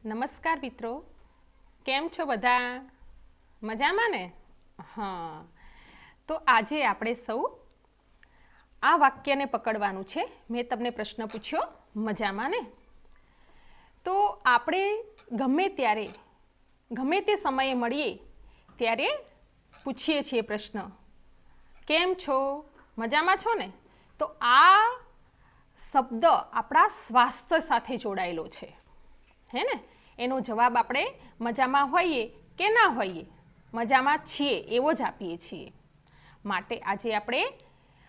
નમસ્કાર મિત્રો, કેમ છો બધા? મજામાં ને? હા, તો આજે આપણે સૌ આ વાક્યને પકડવાનું છે. મેં તમને પ્રશ્ન પૂછ્યો, મજામાં ને? તો આપણે ગમે ત્યારે ગમે તે સમયે મળીએ ત્યારે પૂછીએ છીએ પ્રશ્ન, કેમ છો? મજામાં છો ને? તો આ શબ્દ આપણા સ્વાસ્થ્ય સાથે જોડાયેલો છે, હે ને? એનો જવાબ આપણે મજામાં હોઈએ કે ના હોઈએ, મજામાં છીએ એવો જ આપીએ છીએ. માટે આજે આપણે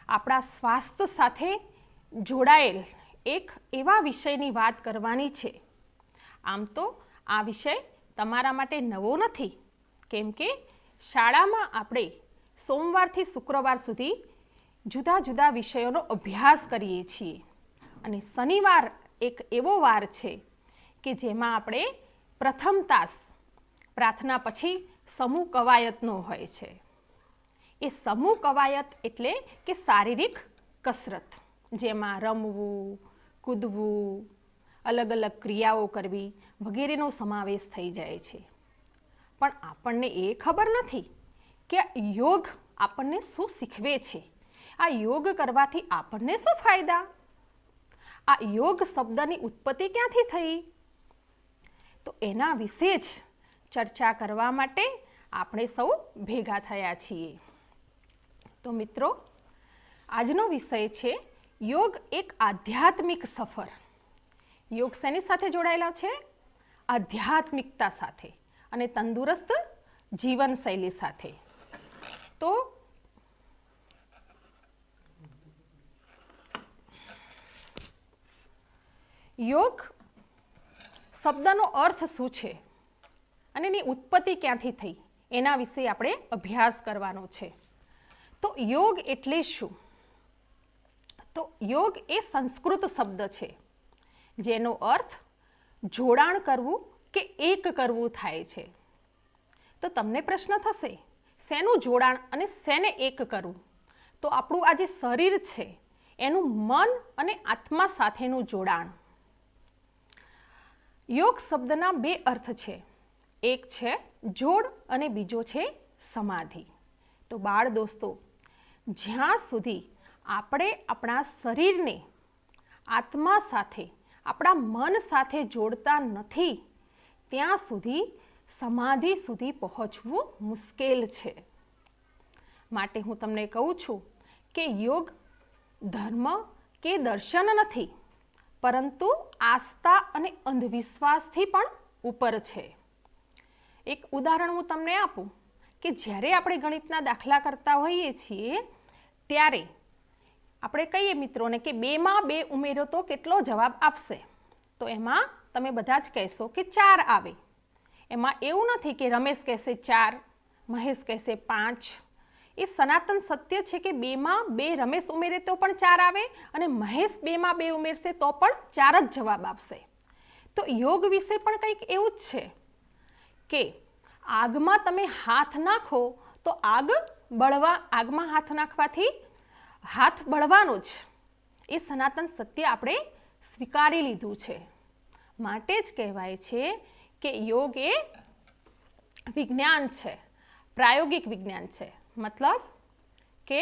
આપણા સ્વાસ્થ્ય સાથે જોડાયેલ એક એવા વિષયની વાત કરવાની છે. આમ તો આ વિષય તમારા માટે નવો નથી, કેમ કે શાળામાં આપણે સોમવારથી શુક્રવાર સુધી જુદા જુદા વિષયોનો અભ્યાસ કરીએ છીએ અને શનિવાર એક એવો વાર છે કે જેમાં આપણે પ્રથમ તાસ પ્રાર્થના પછી સમૂહ કવાયતનો હોય છે. એ સમૂહ કવાયત એટલે કે શારીરિક કસરત, જેમાં રમવું, કૂદવું, અલગ અલગ ક્રિયાઓ કરવી વગેરેનો સમાવેશ થઈ જાય છે. પણ આપણને એ ખબર નથી કે યોગ આપણને શું શીખવે છે. આ યોગ કરવાથી આપણને શું ફાયદા? આ યોગ શબ્દની ઉત્પત્તિ ક્યાંથી થઈ? તો એના વિશે જ ચર્ચા કરવા માટે આપણે સૌ ભેગા થયા છીએ. તો મિત્રો, આજનો વિષય છે યોગ એક આધ્યાત્મિક સફર. યોગ શેની સાથે જોડાયેલા છે? આધ્યાત્મિકતા સાથે અને તંદુરસ્ત જીવનશૈલી સાથે. તો યોગ શબ્દનો અર્થ શું છે અને એની ઉત્પત્તિ ક્યાંથી થઈ એના વિશે આપણે અભ્યાસ કરવાનો છે. તો યોગ એટલે શું? તો યોગ એ સંસ્કૃત શબ્દ છે જેનો અર્થ જોડાણ કરવું કે એક કરવું થાય છે. તો તમને પ્રશ્ન થશે, શેનું જોડાણ અને શેને એક કરવું? તો આપણું આ જે શરીર છે એનું મન અને આત્મા સાથેનું જોડાણ. યોગ શબ્દના બે અર્થ છે, એક છે જોડ અને બીજો છે સમાધિ. તો બાળ દોસ્તો, જ્યાં સુધી આપણે આપણા શરીરને આત્મા સાથે, આપણા મન સાથે જોડતા નથી ત્યાં સુધી સમાધિ સુધી પહોંચવું મુશ્કેલ છે. માટે હું તમને કહું છું કે યોગ ધર્મ કે દર્શન નથી, પરંતુ આસ્થા અને અંધવિશ્વાસથી પણ ઉપર છે. એક ઉદાહરણ હું તમને આપું કે જ્યારે આપણે ગણિતના દાખલા કરતા હોઈએ છીએ ત્યારે આપણે કહીએ મિત્રોને કે 2માં 2 ઉમેરો તો કેટલો જવાબ આપશે? તો એમાં તમે બધા જ કહેશો કે 4 આવે. એમાં એવું નથી કે રમેશ કહેશે 4, મહેશ કહેશે 5. એ સનાતન સત્ય છે કે 2માં 2 રમેશ ઉમેરે તો પણ 4 આવે અને મહેશ 2માં 2 ઉમેરશે તો પણ 4 જ જવાબ આપશે. તો યોગ વિશે પણ કંઈક એવું જ છે કે આગમાં તમે હાથ નાખો તો આગમાં હાથ નાખવાથી હાથ બળવાનો જ. એ સનાતન સત્ય આપણે સ્વીકારી લીધું છે. માટે જ કહેવાય છે કે યોગ એ વિજ્ઞાન છે, પ્રાયોગિક વિજ્ઞાન છે. મતલબ કે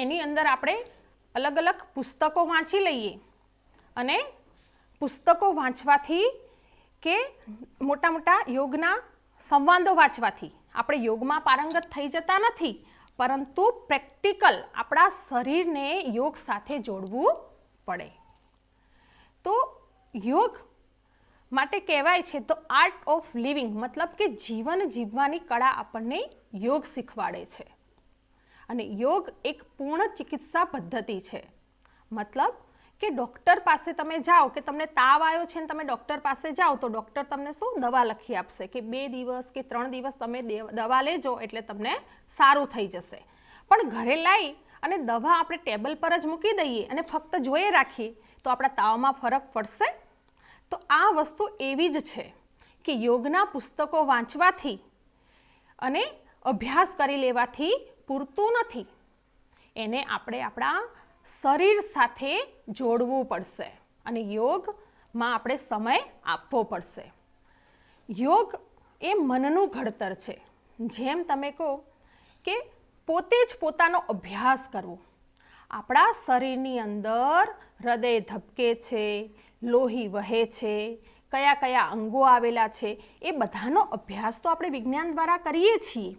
એની અંદર આપણે અલગ અલગ પુસ્તકો વાંચી લઈએ અને પુસ્તકો વાંચવાથી કે મોટા મોટા યોગના સંવાદો વાંચવાથી આપણે યોગમાં પારંગત થઈ જતા નથી, પરંતુ પ્રેક્ટિકલ આપણા શરીરને યોગ સાથે જોડવું પડે. તો યોગ માટે કહેવાય છે તો આર્ટ ઓફ લિવિંગ, મતલબ કે જીવન જીવવાની કળા આપણને યોગ શીખવાડે છે. અને યોગ એક પૂર્ણ ચિકિત્સા પદ્ધતિ છે. મતલબ કે ડૉક્ટર પાસે તમે જાઓ કે તમને તાવ આવ્યો છે ને તમે ડૉક્ટર પાસે જાઓ તો ડૉક્ટર તમને શું દવા લખી આપશે કે 2 દિવસ કે 3 દિવસ તમે દવા લેજો એટલે તમને સારું થઈ જશે. પણ ઘરે લાવી અને દવા આપણે ટેબલ પર જ મૂકી દઈએ અને ફક્ત જોઈએ રાખીએ તો આપણા તાવમાં ફરક પડશે? તો આ વસ્તુ એવી જ છે કે યોગના પુસ્તકો વાંચવાથી અને અભ્યાસ કરી લેવાથી પૂરતું નથી. એને આપણે આપણા શરીર સાથે જોડવું પડશે અને યોગ યોગમાં આપણે સમય આપવો પડશે. યોગ એ મનનું ઘડતર છે. જેમ તમે કહો કે પોતે જ પોતાનો અભ્યાસ કરવો. આપણા શરીરની અંદર હૃદય ધબકે છે, લોહી વહે છે, કયા કયા અંગો આવેલા છે, એ બધાનો અભ્યાસ તો આપણે વિજ્ઞાન દ્વારા કરીએ છીએ,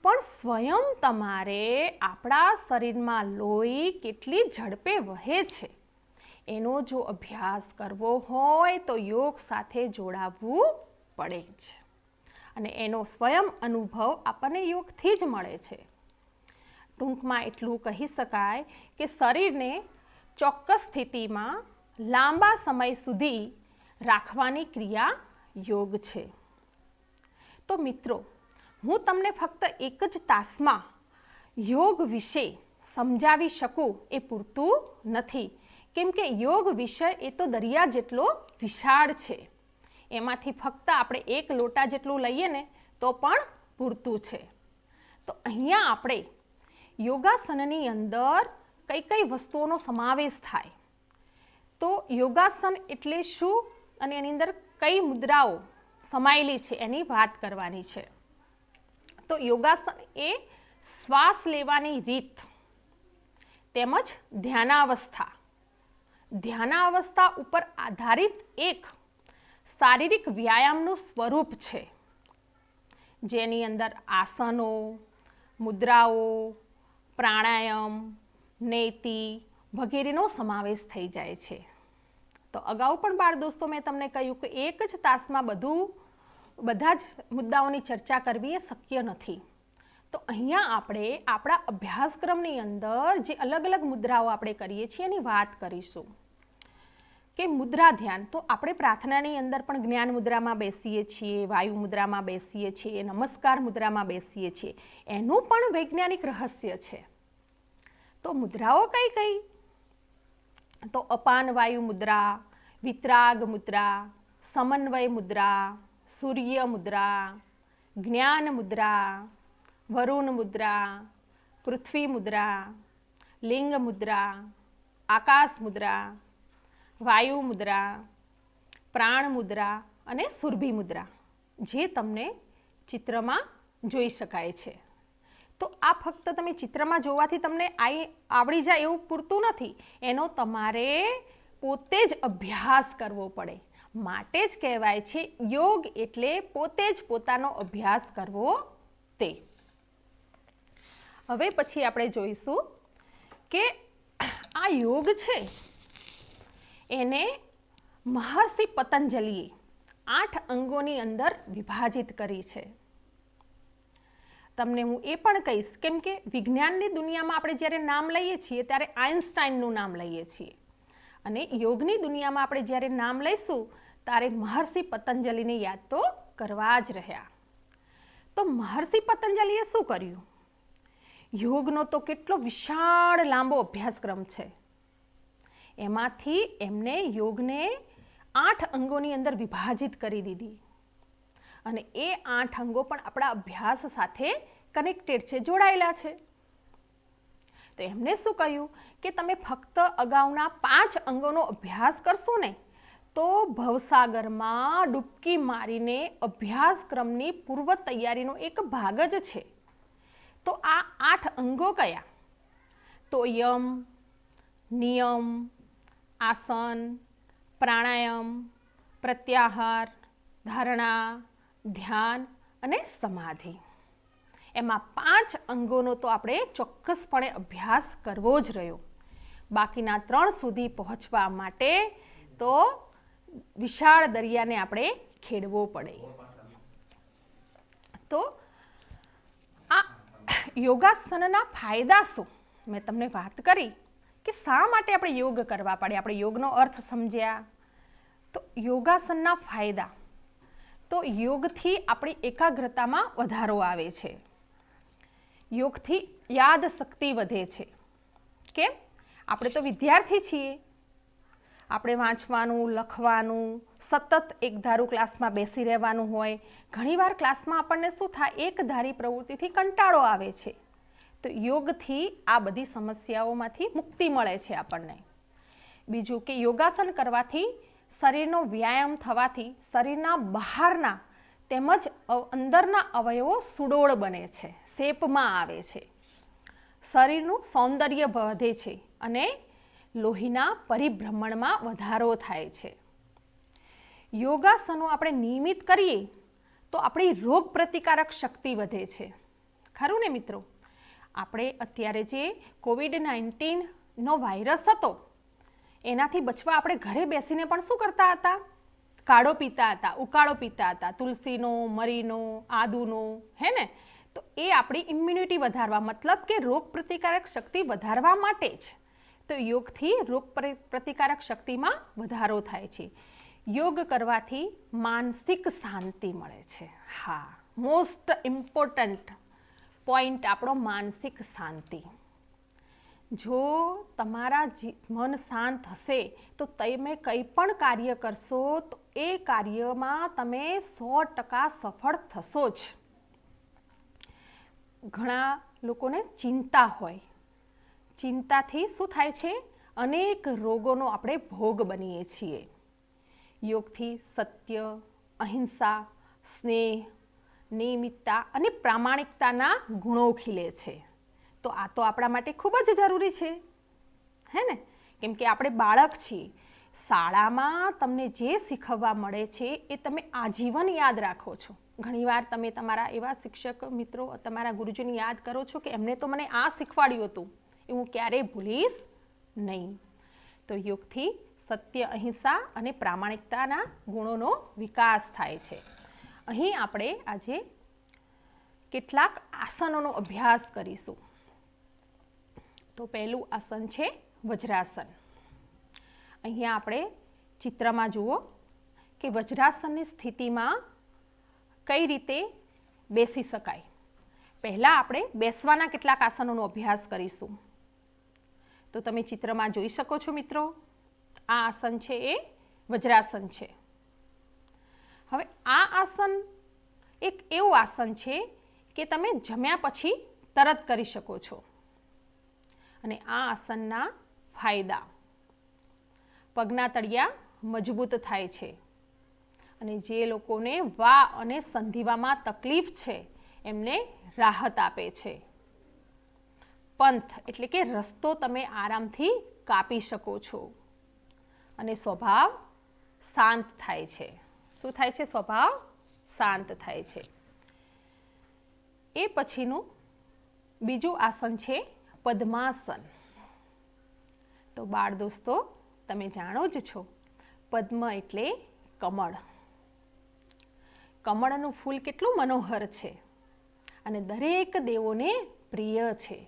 પણ સ્વયં તમારે આપણા શરીરમાં લોહી કેટલી ઝડપે વહે છે એનો જો અભ્યાસ કરવો હોય તો યોગ સાથે જોડાવવું પડે જ. અને એનો સ્વયં અનુભવ આપણને યોગથી જ મળે છે. ટૂંકમાં એટલું કહી શકાય કે શરીરને ચોક્કસ સ્થિતિમાં લાંબા સમય સુધી રાખવાની ક્રિયા યોગ છે. તો મિત્રો, હું તમને ફક્ત એક જ તાસમાં યોગ વિશે સમજાવી શકું એ પૂરતું નથી, કેમ કે યોગ વિષય એ તો દરિયા જેટલો વિશાળ છે. એમાંથી ફક્ત આપણે એક લોટા જેટલું લઈએ ને તો પણ પૂરતું છે. તો અહીંયા આપણે યોગાસનની અંદર કઈ કઈ વસ્તુઓનો સમાવેશ થાય, તો યોગાસન એટલે શું અને એની અંદર કઈ મુદ્રાઓ સમાયેલી છે એની વાત કરવાની છે. તો યોગાસન એ શ્વાસ લેવાની રીત તેમજ ધ્યાનાવસ્થા ઉપર આધારિત એક શારીરિક વ્યાયામનું સ્વરૂપ છે, જેની અંદર આસનો, મુદ્રાઓ, પ્રાણાયામ, નેતિ વગેરેનો સમાવેશ થઈ જાય છે. તો અગાઉ પણ બાળ દોસ્તો મેં તમને કહ્યું કે એક જ તાસમાં બધા જ મુદ્દાઓની ચર્ચા કરવી એ શક્ય નથી. તો અહીંયા આપણે આપણા અભ્યાસક્રમની અંદર જે અલગ અલગ મુદ્રાઓ આપણે કરીએ છીએ એની વાત કરીશું. કે મુદ્રા ધ્યાન, તો આપણે પ્રાર્થનાની અંદર પણ જ્ઞાન મુદ્રામાં બેસીએ છીએ, વાયુ મુદ્રામાં બેસીએ છીએ, નમસ્કાર મુદ્રામાં બેસીએ છીએ. એનું પણ વૈજ્ઞાનિક રહસ્ય છે. તો મુદ્રાઓ કઈ કઈ? તો અપાન વાયુ મુદ્રા, વિતરાગ મુદ્રા, સમન્વય મુદ્રા, સૂર્ય મુદ્રા, જ્ઞાન મુદ્રા, વરુણ મુદ્રા, પૃથ્વી મુદ્રા, લિંગ મુદ્રા, આકાશ મુદ્રા, વાયુ મુદ્રા, પ્રાણ મુદ્રા અને સુરભી મુદ્રા, જે તમને ચિત્રમાં જોઈ શકાય છે. તો આ ફક્ત તમે ચિત્રમાં જોવાથી તમને આવડી જાય એવું પૂરતું નથી, એનો તમારે પોતે જ અભ્યાસ કરવો પડે. માટે જ કહેવાય છે યોગ એટલે પોતે જ પોતાનો અભ્યાસ કરવો તે. હવે પછી આપણે જોઈશું કે આ યોગ છે એને મહર્ષિ પતંજલિએ 8 અંગોની અંદર વિભાજિત કરી છે. તમને હું એ પણ કહીશ, કેમ કે વિજ્ઞાનની દુનિયામાં આપણે જ્યારે નામ લઈએ છીએ ત્યારે આઇન્સ્ટાઈનનું નામ લઈએ છીએ, અને યોગની દુનિયામાં આપણે જ્યારે નામ લઈશું ત્યારે મહર્ષિ પતંજલિને યાદ તો કરવા જ રહ્યા. તો મહર્ષિ પતંજલિએ શું કર્યું? યોગનો તો કેટલો વિશાળ લાંબો અભ્યાસક્રમ છે. એમાંથી એમને યોગને 8 અંગોની અંદર વિભાજિત કરી દીધી, અને એ 8 અંગો પણ આપણા અભ્યાસ સાથે કનેક્ટેડ છે, જોડાયેલા છે. તો એમને શું કહ્યું કે તમે ફક્ત અગાઉના 5 અંગોનો અભ્યાસ કરશો ને તો ભવસાગરમાં ડૂબકી મારીને અભ્યાસક્રમની પૂર્વ તૈયારીનો એક ભાગ જ છે. તો આ 8 અંગો કયા? તો યમ, નિયમ, આસન, પ્રાણાયામ, પ્રત્યાહાર, ધારણા, ધ્યાન અને સમાધિ. એમાં 5 અંગોનો તો આપણે ચોક્કસપણે અભ્યાસ કરવો જ રહ્યો. બાકીના 3 સુધી પહોંચવા માટે તો વિશાળ દરિયાને આપણે ખેડવો પડે. તો આ યોગાસનના ફાયદા શું? મેં તમને વાત કરી કે શા માટે આપણે યોગ કરવા પડે. આપણે યોગનો અર્થ સમજ્યા. તો યોગાસનના ફાયદા, તો યોગથી આપણી એકાગ્રતામાં વધારો આવે છે. યોગથી યાદશક્તિ વધે છે. કેમ? આપણે તો વિદ્યાર્થી છીએ, આપણે વાંચવાનું, લખવાનું, સતત એકધારું ક્લાસમાં બેસી રહેવાનું હોય. ઘણીવાર ક્લાસમાં આપણને શું થાય, એકધારી પ્રવૃત્તિથી કંટાળો આવે છે. તો યોગથી આ બધી સમસ્યાઓમાંથી મુક્તિ મળે છે આપણને. બીજું કે યોગાસન કરવાથી શરીરનો વ્યાયામ થવાથી શરીરના બહારના તેમજ અંદરના અવયવો સુડોળ બને છે, શેપમાં આવે છે, શરીરનું સૌંદર્ય વધે છે અને લોહીના પરિભ્રમણમાં વધારો થાય છે. યોગાસનો આપણે નિયમિત કરીએ તો આપણી રોગ પ્રતિકારક શક્તિ વધે છે. ખરું ને મિત્રો? આપણે અત્યારે જે COVID-19નો વાયરસ હતો એનાથી બચવા આપણે ઘરે બેસીને પણ શું કરતા હતા? કાઢો પીતા હતા, ઉકાળો પીતા હતા, તુલસીનો, મરીનો, આદુનો, હે ને? તો એ આપણી ઇમ્યુનિટી વધારવા, મતલબ કે રોગ પ્રતિકારક શક્તિ વધારવા માટે જ. તો યોગથી રોગ પ્રતિકારક શક્તિમાં વધારો થાય છે. યોગ કરવાથી માનસિક શાંતિ મળે છે. હા, મોસ્ટ ઇમ્પોર્ટન્ટ પોઈન્ટ આપણો માનસિક શાંતિ. જો તમારા મન શાંત હશે તો તમે કંઈ પણ કાર્ય કરશો તો એ કાર્યમાં તમે 100% સફળ થશો જ. ઘણા લોકોને ચિંતા હોય, ચિંતાથી શું થાય છે? અનેક રોગોનો આપણે ભોગ બનીએ છીએ. યોગથી સત્ય, અહિંસા, સ્નેહ, નિયમિતતા અને પ્રામાણિકતાના ગુણો ખીલે છે. તો આ તો આપણા માટે ખૂબ જ જરૂરી છે, હે ને? કેમ કે આપણે બાળક છીએ. શાળામાં તમને જે શીખવવા મળે છે એ તમે આજીવન યાદ રાખો છો. ઘણીવાર તમે તમારા એવા શિક્ષક મિત્રો, તમારા ગુરુજીને યાદ કરો છો કે એમને તો મને આ શીખવાડ્યું હતું, એ હું ક્યારેય ભૂલીશ નહીં. તો યોગથી સત્ય, અહિંસા અને પ્રામાણિકતાના ગુણોનો વિકાસ થાય છે. અહીં આપણે આજે કેટલાક આસનોનો અભ્યાસ કરીશું. તો પહેલું આસન છે વજ્રાસન. અહીંયા આપણે ચિત્રમાં જુઓ કે વજ્રાસનની સ્થિતિમાં કઈ રીતે બેસી શકાય. પહેલાં આપણે બેસવાના કેટલાક આસનોનો અભ્યાસ કરીશું. તો તમે ચિત્રમાં જોઈ શકો છો મિત્રો, આ આસન છે એ વજ્રાસન છે. હવે આ આસન એક એવું આસન છે કે તમે જમ્યા પછી તરત કરી શકો છો. અને આ આસનના ફાયદા: પગના તળિયા મજબૂત થાય છે અને જે લોકોને વા અને સંધિવામાં તકલીફ છે એમને રાહત આપે છે. પંથ એટલે કે રસ્તો તમે આરામથી કાપી શકો છો અને સ્વભાવ શાંત થાય છે. શું થાય છે? સ્વભાવ શાંત થાય છે. એ પછીનું બીજું આસન છે પદ્માસન. તો બાળ દોસ્તો, તમે જાણો જ છો, પદ્મ એટલે કમળ. કમળનું ફૂલ કેટલું મનોહર છે અને દરેક દેવોને પ્રિય છે.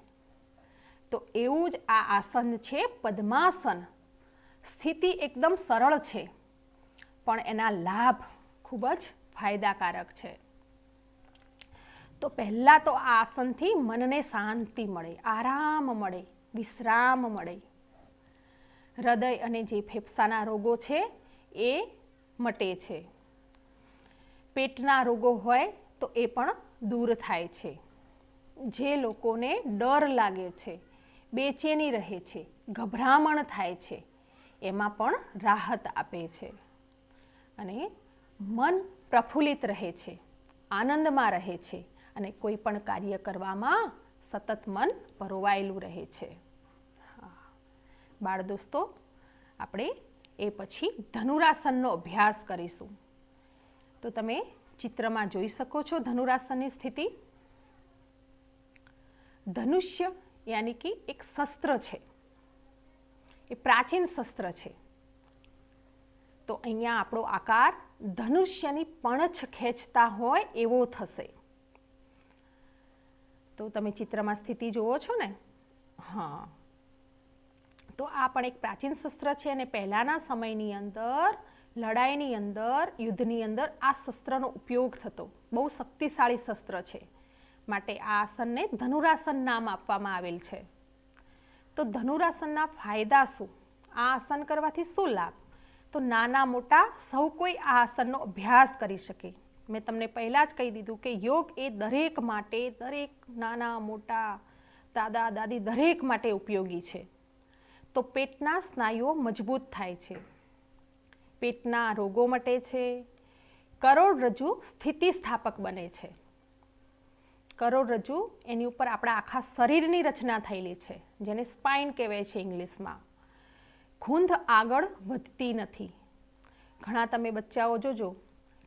તો એવું જ આ આસન છે પદ્માસન. સ્થિતિ એકદમ સરળ છે પણ એના લાભ ખૂબ જ ફાયદાકારક છે. તો પહેલાં તો આ આસનથી મનને શાંતિ મળે, આરામ મળે, વિશ્રામ મળે. હૃદય અને જે ફેફસાના રોગો છે એ મટે છે. પેટના રોગો હોય તો એ પણ દૂર થાય છે. જે લોકોને ડર લાગે છે, બેચેની રહે છે, ગભરામણ થાય છે, એમાં પણ રાહત આપે છે. અને મન પ્રફુલ્લિત રહે છે, આનંદમાં રહે છે અને કોઈ પણ કાર્ય કરવામાં સતત મન પરોવાયેલું રહે છે. બાળ દોસ્તો, આપણે એ પછી ધનુરાસનનો અભ્યાસ કરીશું. તો તમે ચિત્રમાં જોઈ શકો છો ધનુરાસનની સ્થિતિ. ધનુષ્ય યાની કે એક શસ્ત્ર છે, એ પ્રાચીન શસ્ત્ર છે. તો અહીંયા આપણો આકાર ધનુષ્યની પણછ ખેંચતા હોય એવો થશે. તો તમે ચિત્રમાં સ્થિતિ જુઓ છો ને? હા. તો આ પણ એક પ્રાચીન શસ્ત્ર છે અને પહેલાંના સમયની અંદર, લડાઈની અંદર, યુદ્ધની અંદર આ શસ્ત્રનો ઉપયોગ થતો. બહુ શક્તિશાળી શસ્ત્ર છે, માટે આ આસનને ધનુરાસન નામ આપવામાં આવેલ છે. તો ધનુરાસનના ફાયદા શું? આ આસન કરવાથી શું લાભ? તો નાના મોટા સૌ કોઈ આ આસનનો અભ્યાસ કરી શકે. મેં તમને પહેલાં જ કહી દીધું કે યોગ એ દરેક માટે, દરેક નાના મોટા, દાદા દાદી દરેક માટે ઉપયોગી છે. તો પેટના સ્નાયુઓ મજબૂત થાય છે, પેટના રોગો મટે છે, કરોડરજ્જુ સ્થિતિસ્થાપક બને છે. કરોડરજ્જુ એની ઉપર આપણા આખા શરીરની રચના થયેલી છે, જેને સ્પાઇન કહેવાય છે ઇંગ્લિશમાં. ખૂંધ આગળ વધતી નથી. ઘણા તમે બચ્ચાઓ જોજો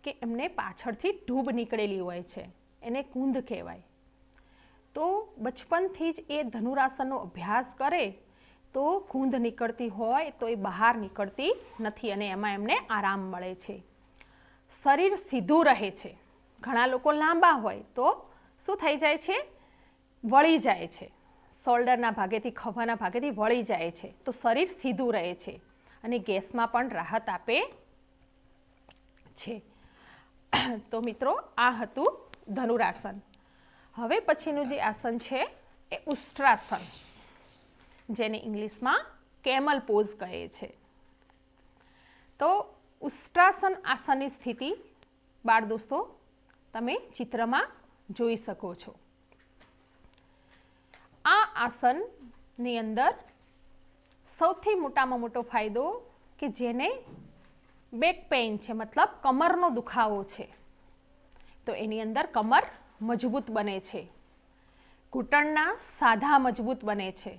કે એમને પાછળથી ઢૂબ નીકળેલી હોય છે, એને કૂંધ કહેવાય. તો બચપનથી જ એ ધનુરાસનનો અભ્યાસ કરે તો કૂંધ નીકળતી હોય તો એ બહાર નીકળતી નથી અને એમાં એમને આરામ મળે છે. શરીર સીધું રહે છે. ઘણા લોકો લાંબા હોય તો શું થઈ જાય છે? વળી જાય છે. શોલ્ડરના ભાગેથી, ખભાના ભાગેથી વળી જાય છે. તો શરીર સીધું રહે છે અને ગેસમાં પણ રાહત આપે છે. તો મિત્રો, આ હતું ધનુરાસન. હવે પછીનું જે આસન છે એ ઉષ્ટ્રાસન, જેને ઇંગ્લિશમાં કેમલ પોઝ કહે છે. તો ઉષ્ટ્રાસન આસનની સ્થિતિ બાળ દોસ્તો તમે ચિત્રમાં જોઈ શકો છો. આ આસનની અંદર સૌથી મોટામાં મોટો ફાયદો કે જેને બેક પેઇન છે, મતલબ કમરનો દુખાવો છે, તો એની અંદર કમર મજબૂત બને છે, ઘૂંટણના સાધા મજબૂત બને છે,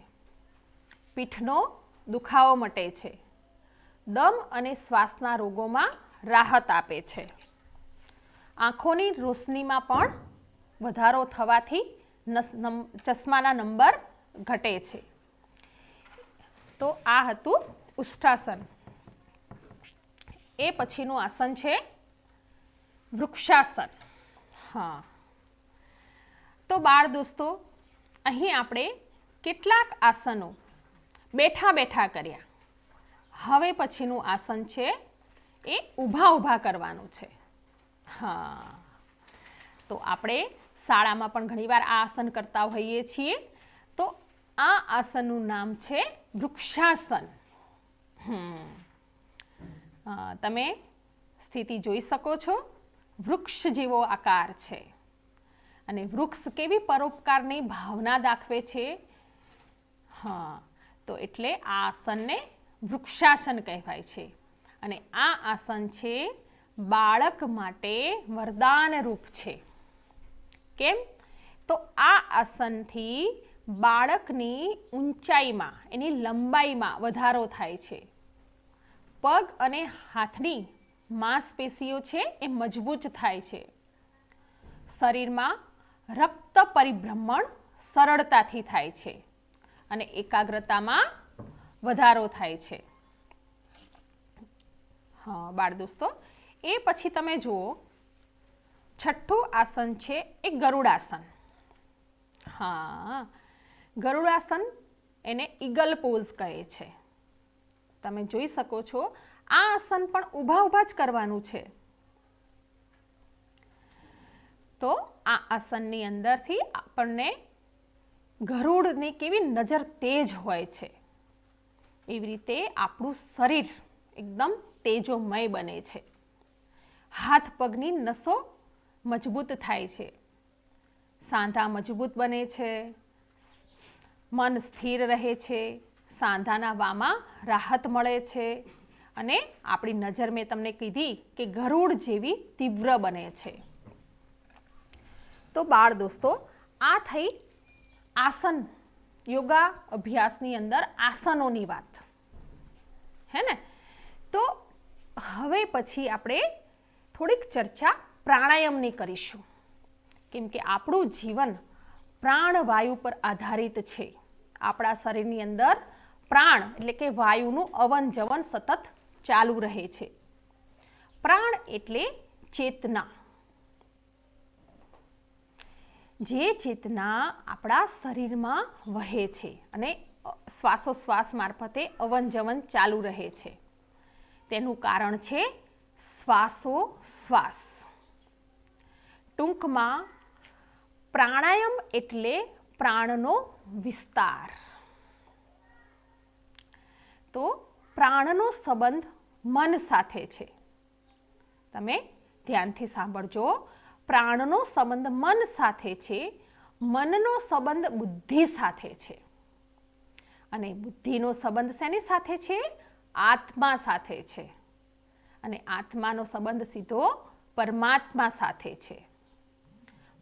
પીઠનો દુખાવો મટે છે, દમ અને શ્વાસના રોગોમાં રાહત આપે છે, આંખોની રોશનીમાં પણ વધારો થવાથી ચશ્માના નંબર ઘટે છે. તો આ હતું ઉષ્ટ્રાસન. એ પછીનું આસન છે વૃક્ષાસન. હા, તો બાળ દોસ્તો, અહીં આપણે કેટલાક આસનો બેઠા બેઠા કર્યા. હવે પછીનું આસન છે એ ઊભા ઊભા કરવાનું છે. હા, તો આપણે શાળામાં પણ ઘણીવાર આ આસન કરતા હોઈએ છીએ. તો આ આસનનું નામ છે વૃક્ષાસન. તમે સ્થિતિ જોઈ શકો છો. વૃક્ષ જેવો આકાર છે અને વૃક્ષ કેવી પરોપકારની ભાવના દાખવે છે. હા, તો એટલે આ આસનને વૃક્ષાસન કહેવાય છે. અને આ આસન છે બાળક માટે વરદાન રૂપ છે. કેમ? તો આ આસનથી બાળકની ઊંચાઈમાં, એની લંબાઈમાં વધારો થાય છે. પગ અને હાથની માંસપેશીઓ છે એ મજબૂત થાય છે. શરીરમાં રક્ત પરિભ્રમણ સરળતાથી થાય છે અને એકાગ્રતામાં વધારો થાય છે. હા બાળ દોસ્તો, એ પછી તમે જુઓ, છઠ્ઠું આસન છે એ ગરુડાસન. હા, ગરુડાસન એને ઈગલ પોઝ કહે છે. તમે જોઈ શકો છો, આ આસન પણ ઊભા ઊભા જ કરવાનું છે. તો આ આસનની અંદરથી આપણને ગરુડની કેવી નજર તેજ હોય છે, એવી રીતે આપણું શરીર એકદમ તેજોમય બને છે. હાથ પગની નસો મજબૂત થાય છે, સાંધા મજબૂત બને છે, મન સ્થિર રહે છે, સાંધાના વામાં રાહત મળે છે અને આપણી નજર મેં તમને કીધી કે ગરુડ જેવી તીવ્ર બને છે. તો બાળ દોસ્તો, આ થઈ આસન, યોગા અભ્યાસની અંદર આસનોની વાત, હે ને? તો હવે પછી આપણે થોડીક ચર્ચા પ્રાણાયામની કરીશું, કેમ કે આપણું જીવન પ્રાણવાયુ પર આધારિત છે. આપણા શરીરની અંદર પ્રાણ એટલે કે વાયુનું અવન જવન સતત ચાલુ રહે છે. પ્રાણ એટલે ચેતના. જે ચેતના આપણા શરીરમાં વહે છે અને શ્વાસોશ્વાસ મારફતે અવન જવન ચાલુ રહે છે. તેનું કારણ છે શ્વાસોશ્વાસ. ટૂંકમાં પ્રાણાયામ એટલે પ્રાણનો વિસ્તાર. તો પ્રાણનો સંબંધ મન સાથે છે. તમે ધ્યાનથી સાંભળજો. પ્રાણનો સંબંધ મન સાથે છે, મનનો સંબંધ બુદ્ધિ સાથે છે અને બુદ્ધિનો સંબંધ શેની સાથે છે? આત્મા સાથે છે. અને આત્માનો સંબંધ સીધો પરમાત્મા સાથે છે.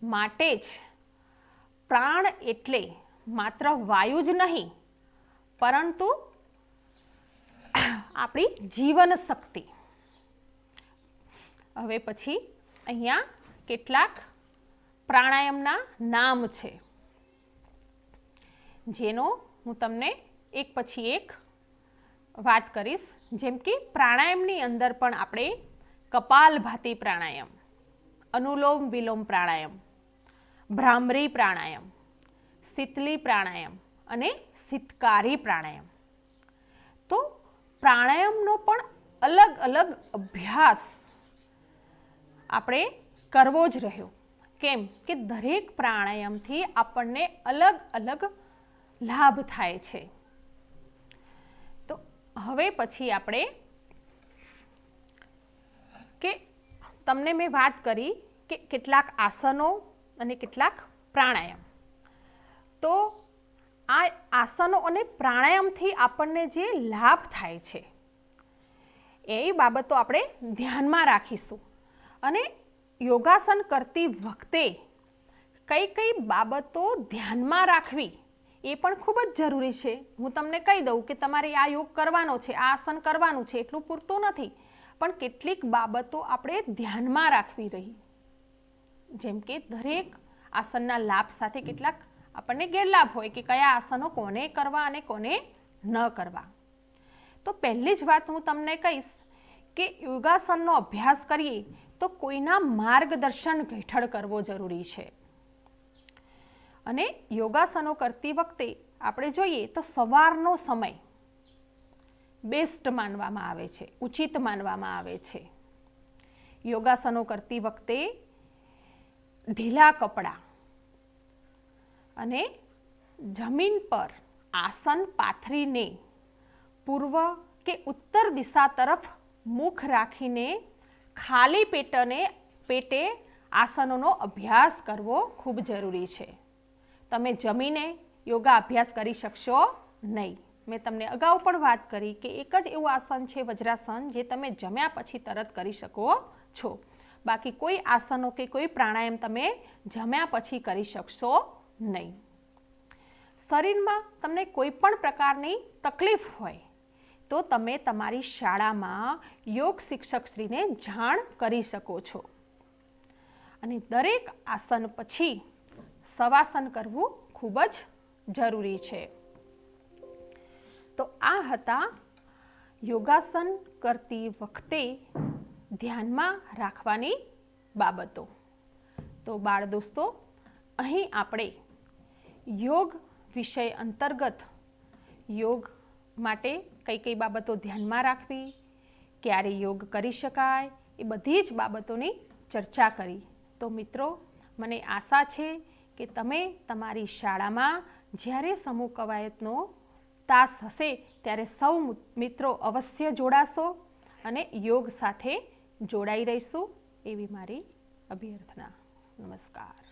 માટે જ પ્રાણ એટલે માત્ર વાયુ જ નહીં, પરંતુ આપણી જીવન શક્તિ. હવે પછી અહીંયા કેટલાક પ્રાણાયામના નામ છે, જેનો હું તમને એક પછી એક વાત કરીશ. જેમ કે પ્રાણાયામની અંદર પણ આપણે કપાલભાતી પ્રાણાયામ, અનુલોમ વિલોમ પ્રાણાયામ, ભ્રામરી પ્રાણાયામ, શીતલી પ્રાણાયામ અને શીતકારી પ્રાણાયામ. તો પ્રાણાયામનો પણ અલગ અલગ અભ્યાસ આપણે કરવો જ રહ્યો. કેમ કે દરેક પ્રાણાયામથી આપણને અલગ અલગ લાભ થાય છે. તો હવે પછી આપણે કે તમને મેં વાત કરી કે કેટલાક આસનો અને કેટલાક પ્રાણાયામ. તો આ આસનો અને પ્રાણાયામથી આપણને જે લાભ થાય છે એ બાબતો આપણે ધ્યાનમાં રાખીશું. અને યોગાસન કરતી વખતે કઈ કઈ બાબતો ધ્યાનમાં રાખવી એ પણ ખૂબ જ જરૂરી છે. હું તમને કહી દઉં કે તમારે આ યોગ કરવાનો છે, આ આસન કરવાનું છે, એટલું પૂરતું નથી, પણ કેટલીક બાબતો આપણે ધ્યાનમાં રાખવી રહી. જેમ કે દરેક આસનના લાભ સાથે કેટલાક આપણને ગેરલાભ હોય કે કયા આસનો કોને કરવા અને કોને ન કરવા. તો પહેલી જ વાત હું તમને કહીશ કે યોગાસનનો અભ્યાસ કરીએ તો કોઈના માર્ગદર્શન હેઠળ કરવો જરૂરી છે. અને યોગાસનો કરતી વખતે આપણે જોઈએ તો સવારનો સમય બેસ્ટ માનવામાં આવે છે, ઉચિત માનવામાં આવે છે. યોગાસનો કરતી વખતે ઢીલા કપડાં અને જમીન પર આસન પાથરીને પૂર્વ કે ઉત્તર દિશા તરફ મુખ રાખીને ખાલી પેટે આસનોનો અભ્યાસ કરવો ખૂબ જરૂરી છે. તમે જમીને યોગા અભ્યાસ કરી શકશો નહીં. મેં તમને અગાઉ પણ વાત કરી કે એક જ એવું આસન છે વજ્રાસન જે તમે જમ્યા પછી તરત કરી શકો છો. બાકી કોઈ આસનો કે કોઈ પ્રાણાયામ તમે જમ્યા પછી કરી શકશો નહીં. શરીરમાં તમને કોઈ પણ પ્રકારની તકલીફ હોય તો તમે તમારી શાળામાં યોગ શિક્ષકશ્રીને જાણ કરી શકો છો. અને દરેક આસન પછી શવાસન કરવું ખૂબ જ જરૂરી છે. તો આ હતા યોગાસન કરતી વખતે ધ્યાનમાં રાખવાની બાબતો. તો બાળ દોસ્તો, અહીં આપણે યોગ વિષય અંતર્ગત યોગ માટે કઈ કઈ બાબતો ધ્યાનમાં રાખવી, ક્યારે યોગ કરી શકાય, એ બધી જ બાબતોની ચર્ચા કરી. તો મિત્રો, મને આશા છે કે તમે તમારી શાળામાં જ્યારે સમૂહ કવાયતનો તાસ હશે ત્યારે સૌ મિત્રો અવશ્ય જોડાશો અને યોગ સાથે જોડાઈ રહીશું એવી મારી અભ્યર્થના. નમસ્કાર.